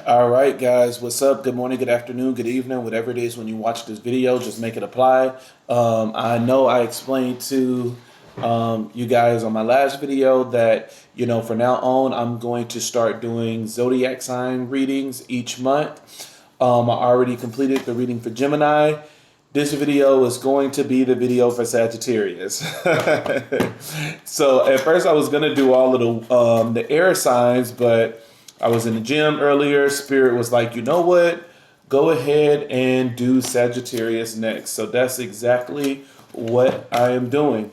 All right, guys, what's up? Good morning, good afternoon, good evening, whatever it is when you watch this video, just make it apply. I know I explained to you guys on my last video that, from now on, I'm going to start doing zodiac sign readings each month. I already completed the reading for Gemini. This video is going to be the video for Sagittarius. So at first I was going to do all of the air signs, but I was in the gym earlier. Spirit was like, you know what? Go ahead and do Sagittarius next. So that's exactly what I am doing.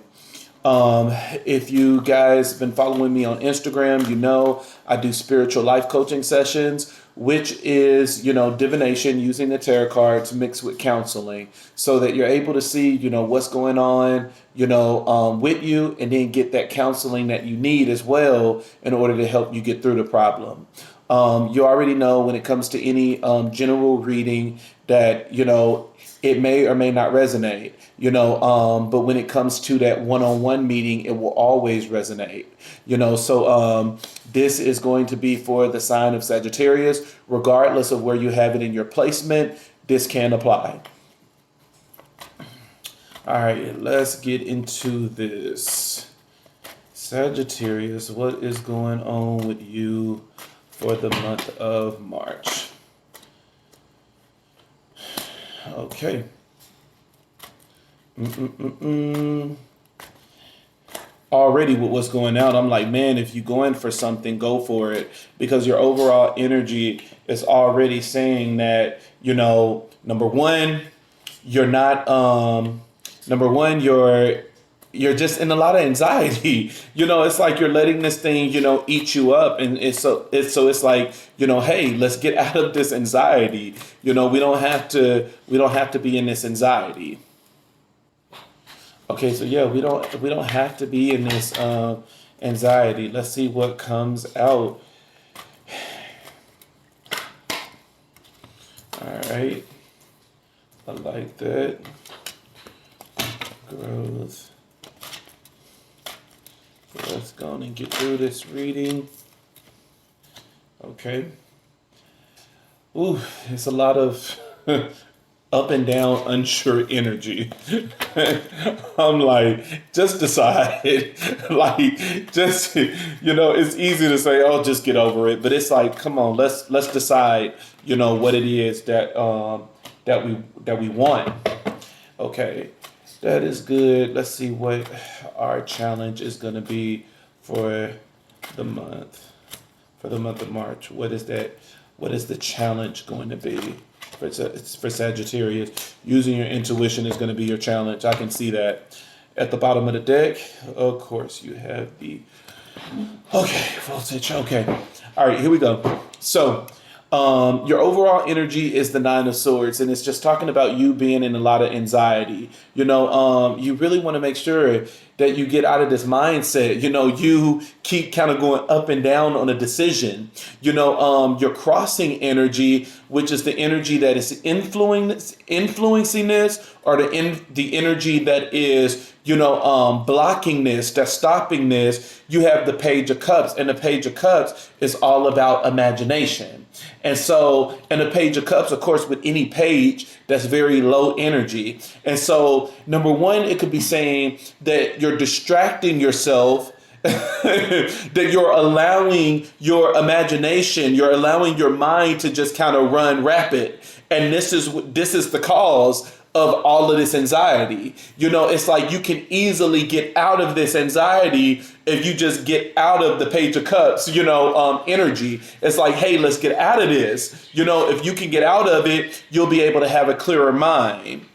If you guys been following me on Instagram, you know I do spiritual life coaching sessions, which is, divination using the tarot cards mixed with counseling so that you're able to see, what's going on, with you, and then get that counseling that you need as well in order to help you get through the problem. You already know when it comes to any general reading that, it may or may not resonate, but when it comes to that one-on-one meeting, it will always resonate, so this is going to be for the sign of Sagittarius. Regardless of where you have it in your placement, this can apply. All right, let's get into this. Sagittarius, what is going on with you for the month of March? Okay. Already with what's going out, I'm like, man, if you go in for something, go for it, because your overall energy is already saying that, number one, you're not, you're just in a lot of anxiety. It's like you're letting this thing, eat you up. And it's like, hey, let's get out of this anxiety. We don't have to be in this anxiety. Okay, so yeah, we don't have to be in this anxiety. Let's see what comes out. All right. I like that. Growth. So let's go on and get through this reading. Okay. Ooh, it's a lot of up and down, unsure energy. I'm like, just decide. It's easy to say, oh, just get over it. But it's like, come on, let's decide, what it is that we want. Okay, that is good. Let's see what our challenge is going to be for the month. For the month of March, what is that? What is the challenge going to be? For Sagittarius, using your intuition is going to be your challenge. I can see that. At the bottom of the deck, of course, you have the... Okay, voltage. Okay. All right, here we go. So, your overall energy is the Nine of Swords, and it's just talking about you being in a lot of anxiety. You really want to make sure that you get out of this mindset. You keep kind of going up and down on a decision. Your crossing energy, which is the energy that is influencing this, or the energy that is, blocking this, that's stopping this. You have the Page of Cups, and the Page of Cups is all about imagination. And so, in the Page of Cups, of course, with any page, that's very low energy. And so, number one, it could be saying that you're distracting yourself, that you're allowing your imagination, you're allowing your mind to just kind of run rapid. And this is the cause of all of this anxiety. It's like you can easily get out of this anxiety if you just get out of the Page of Cups, energy. It's like, hey, let's get out of this. If you can get out of it, you'll be able to have a clearer mind.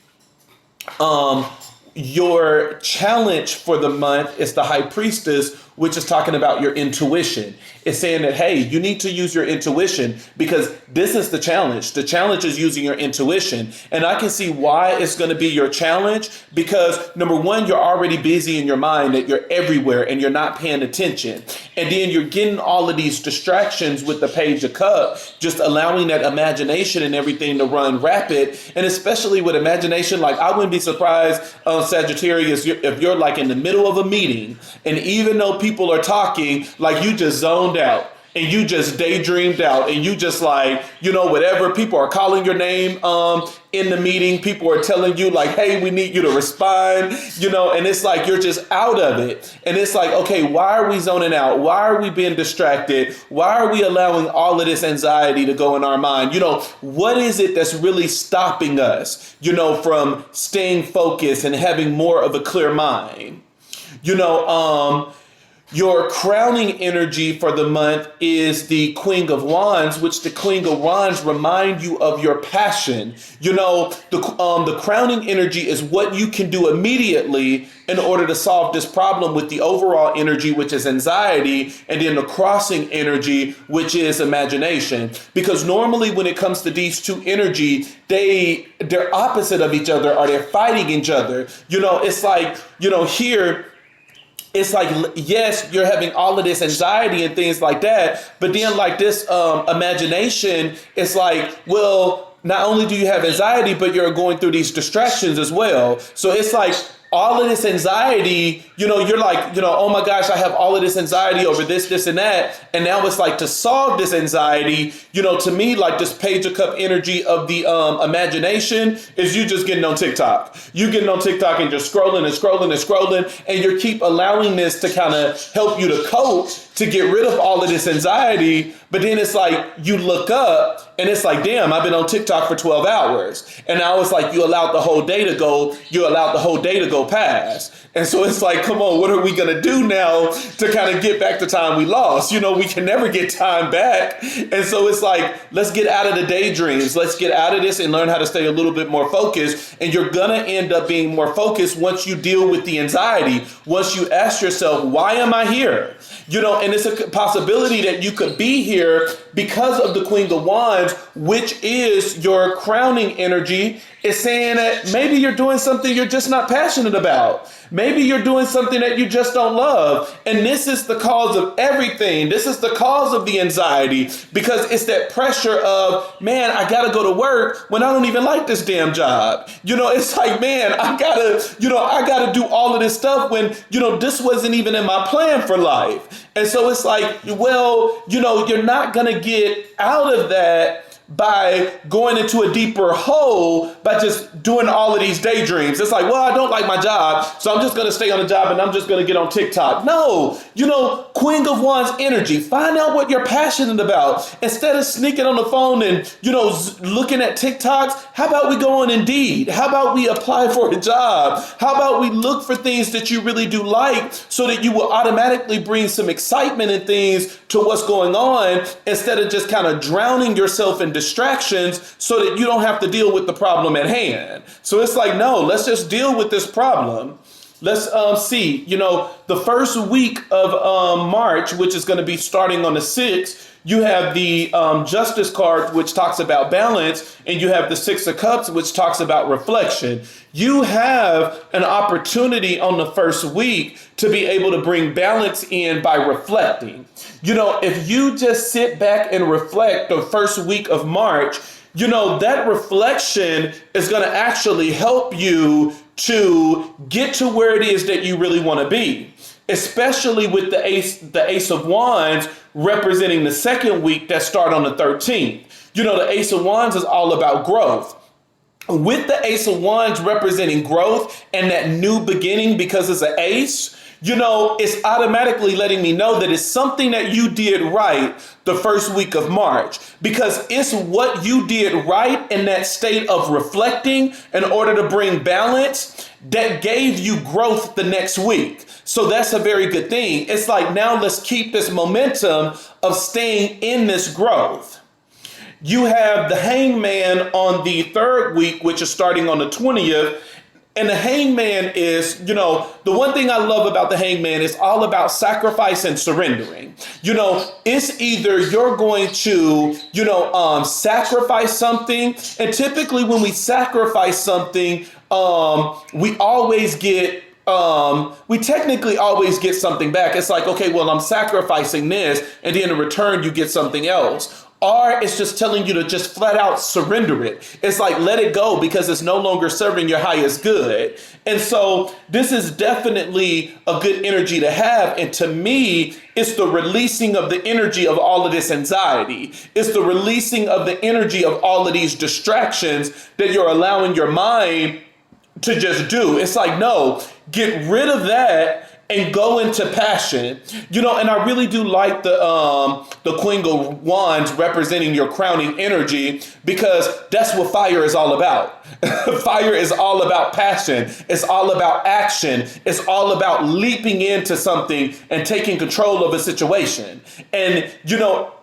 Your challenge for the month is the High Priestess, which is talking about your intuition. It's saying that, hey, you need to use your intuition, because this is the challenge. The challenge is using your intuition. And I can see why it's going to be your challenge, because number one, you're already busy in your mind, that you're everywhere and you're not paying attention. And then you're getting all of these distractions with the Page of Cups, just allowing that imagination and everything to run rapid. And especially with imagination, like I wouldn't be surprised, Sagittarius, if you're like in the middle of a meeting, and even though people are talking, like you just zoned out. and you just daydreamed out, and you just like, whatever people are calling your name in the meeting, people are telling you like, hey, we need you to respond, and it's like you're just out of it. And it's like, okay, why are we zoning out? Why are we being distracted? Why are we allowing all of this anxiety to go in our mind? What is it that's really stopping us, from staying focused and having more of a clear mind? Your crowning energy for the month is the Queen of Wands, which the Queen of Wands remind you of your passion. The crowning energy is what you can do immediately in order to solve this problem with the overall energy, which is anxiety, and then the crossing energy, which is imagination. Because normally when it comes to these two energy, they're opposite of each other, or they're fighting each other. It's like, here, it's like, yes, you're having all of this anxiety and things like that, but then like this imagination, it's like, well, not only do you have anxiety, but you're going through these distractions as well. So it's like all of this anxiety, you're like, oh my gosh, I have all of this anxiety over this, this, and that. And now it's like to solve this anxiety, to me, like this Page of Cup energy of the imagination is you just getting on TikTok. You getting on TikTok and just scrolling and scrolling and scrolling. And you keep allowing this to kind of help you to cope, to get rid of all of this anxiety. But then it's like you look up and it's like, damn, I've been on TikTok for 12 hours. And now it's like you allowed the whole day to go past. And so it's like, come on, what are we going to do now to kind of get back the time we lost? We can never get time back. And so it's like, let's get out of the daydreams. Let's get out of this and learn how to stay a little bit more focused. And you're going to end up being more focused once you deal with the anxiety. Once you ask yourself, why am I here? And it's a possibility that you could be here because of the Queen of Wands, which is your crowning energy. It's saying that maybe you're doing something you're just not passionate about. Maybe you're doing something that you just don't love. And this is the cause of everything. This is the cause of the anxiety, because it's that pressure of, man, I got to go to work when I don't even like this damn job. It's like, man, I gotta do all of this stuff when, this wasn't even in my plan for life. And so it's like, well, you're not going to get out of that by going into a deeper hole by just doing all of these daydreams. It's like, well, I don't like my job, so I'm just going to stay on the job and I'm just going to get on TikTok. No, Queen of Wands energy. Find out what you're passionate about. Instead of sneaking on the phone and, looking at TikToks, how about we go on Indeed? How about we apply for a job? How about we look for things that you really do like so that you will automatically bring some excitement and things to what's going on, instead of just kind of drowning yourself in distractions so that you don't have to deal with the problem at hand. So it's like, no, let's just deal with this problem. Let's see, the first week of March, which is going to be starting on the 6th, you have the Justice card, which talks about balance, and you have the 6 of Cups, which talks about reflection. You have an opportunity on the first week to be able to bring balance in by reflecting. If you just sit back and reflect the first week of March, that reflection is going to actually help you to get to where it is that you really want to be, especially with the Ace of Wands representing the second week that start on the 13th. The Ace of Wands is all about growth. With the Ace of Wands representing growth and that new beginning, because it's an ace, it's automatically letting me know that it's something that you did right the first week of March, because it's what you did right in that state of reflecting in order to bring balance that gave you growth the next week. So that's a very good thing. It's like, now let's keep this momentum of staying in this growth. You have the Hangman on the third week, which is starting on the 20th. And the Hangman is, the one thing I love about the Hangman is all about sacrifice and surrendering. It's either you're going to, sacrifice something. And typically when we sacrifice something, we technically always get something back. It's like, okay, well, I'm sacrificing this, and then in return, you get something else. or it's just telling you to just flat out surrender it. It's like, let it go because it's no longer serving your highest good. And so this is definitely a good energy to have. And to me, it's the releasing of the energy of all of this anxiety. It's the releasing of the energy of all of these distractions that you're allowing your mind to just do. It's like, no, get rid of that and go into passion. And I really do like the Queen of Wands representing your crowning energy, because that's what fire is all about. Fire is all about passion. It's all about action. It's all about leaping into something and taking control of a situation. And,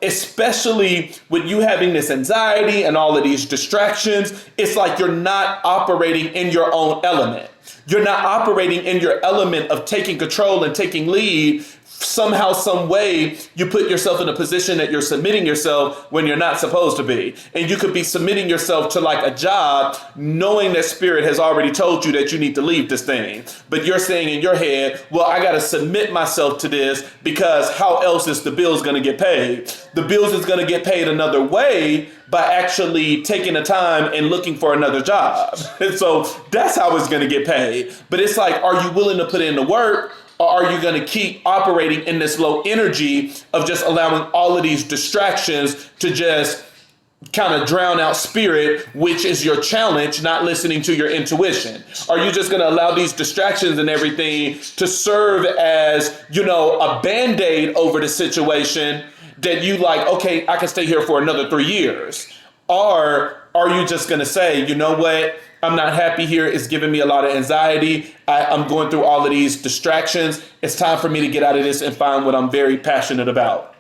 especially with you having this anxiety and all of these distractions, it's like you're not operating in your own element. You're not operating in your element of taking control and taking lead. Somehow, some way, you put yourself in a position that you're submitting yourself when you're not supposed to be. And you could be submitting yourself to like a job, knowing that spirit has already told you that you need to leave this thing. But you're saying in your head, well, I got to submit myself to this because how else is the bills going to get paid? The bills is going to get paid another way by actually taking the time and looking for another job. And so that's how it's going to get paid. But it's like, are you willing to put in the work? Or are you going to keep operating in this low energy of just allowing all of these distractions to just kind of drown out spirit, which is your challenge, not listening to your intuition? Are you just going to allow these distractions and everything to serve as, a Band-Aid over the situation that you like, okay, I can stay here for another 3 years? Or are you just going to say, you know what? I'm not happy here. It's giving me a lot of anxiety. I'm going through all of these distractions. It's time for me to get out of this and find what I'm very passionate about.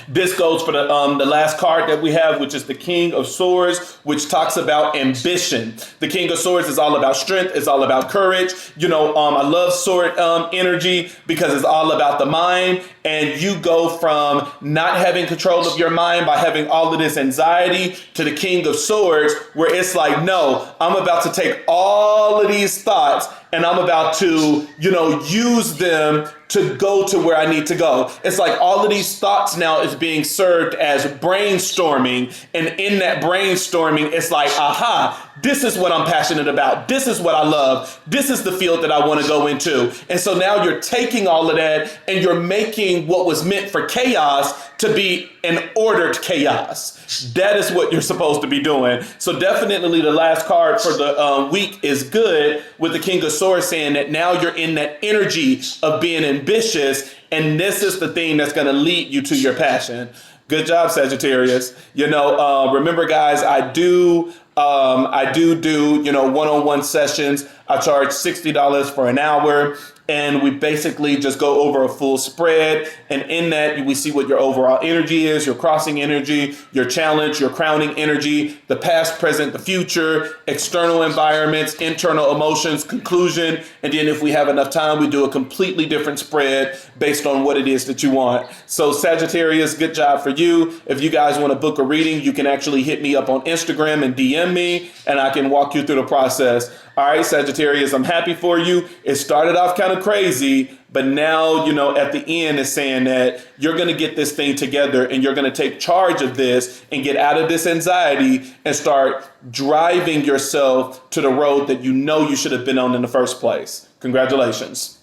This goes for the last card that we have, which is the King of Swords, which talks about ambition. The King of Swords is all about strength. It's all about courage. I love sword energy because it's all about the mind. And you go from not having control of your mind by having all of this anxiety to the King of Swords, where it's like, no, I'm about to take all of these thoughts and I'm about to, use them to go to where I need to go. It's like all of these thoughts now is being served as brainstorming. And in that brainstorming, it's like, aha, this is what I'm passionate about. This is what I love. This is the field that I want to go into. And so now you're taking all of that and you're making what was meant for chaos to be an ordered chaos. That is what you're supposed to be doing. So definitely the last card for the week is good, with the King of Swords saying that now you're in that energy of being ambitious, and this is the thing that's going to lead you to your passion. Good job, Sagittarius. Remember, guys, I do one-on-one sessions. I charge $60 for an hour. And we basically just go over a full spread. And in that, we see what your overall energy is, your crossing energy, your challenge, your crowning energy, the past, present, the future, external environments, internal emotions, conclusion. And then if we have enough time, we do a completely different spread based on what it is that you want. So Sagittarius, good job for you. If you guys want to book a reading, you can actually hit me up on Instagram and DM me, and I can walk you through the process. All right, Sagittarius, I'm happy for you. It started off kind of crazy, but now, at the end it's saying that you're going to get this thing together and you're going to take charge of this and get out of this anxiety and start driving yourself to the road that you should have been on in the first place. Congratulations.